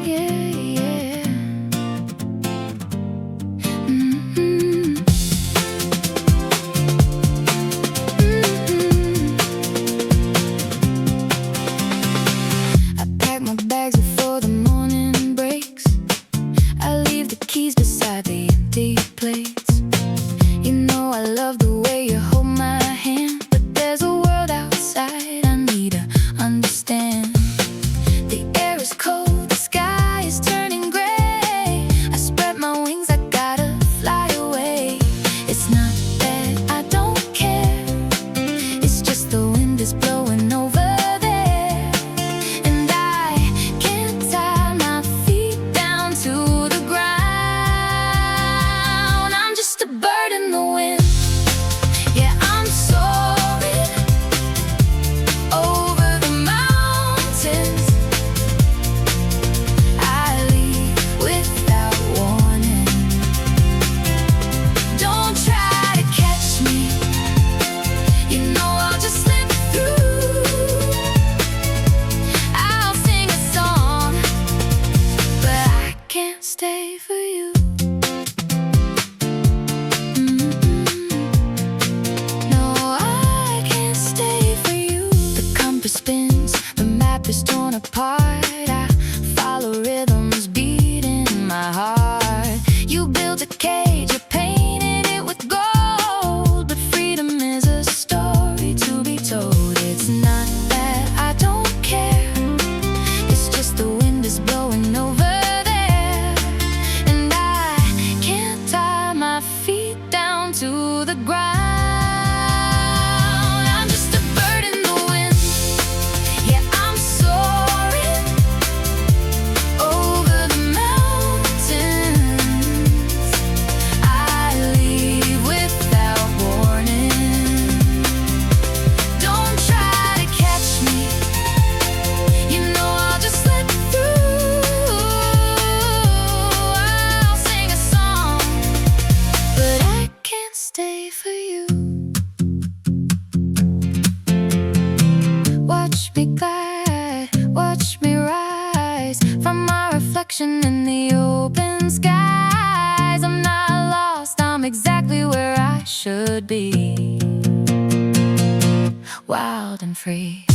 Yeah. Mm-hmm. I pack my bags before the morning breaks. I leave the keys beside the empty plates. You know I love the way you hold my hand, but there's a world outside I need to understand. The air is cold, the sky is turning gray. I spread my wings, I gotta fly away. It's not that I don't care, it's just the wind is blowing over there, and I can't tie my feet down to the ground. I'm just a bird in the wind. Yeah, I'm soaring over the mountains. I leave without warning. Don't try to catch me, you know I'll just slip through. I'll sing a song, but I can't stay for you. No, I can't stay for you. The compass spins, the map is torn apart. I follow rhythms beating in my heart. You build a cage, you painted it with gold, but freedom is a story to be told. It's not that I don't care, it's just the wind is blowing over there, and I can't tie my feet down to the ground. I'm just a bird in the wind. Yeah, I'm soaring over the mountains. I leave without warning. Don't try to catch me, you know I'll just slip through. I'll sing a song, but I can't stay for you. Watch me glide, watch me rise from my reflection in the open skies. I'm not lost, I'm exactly where I should be, wild and free.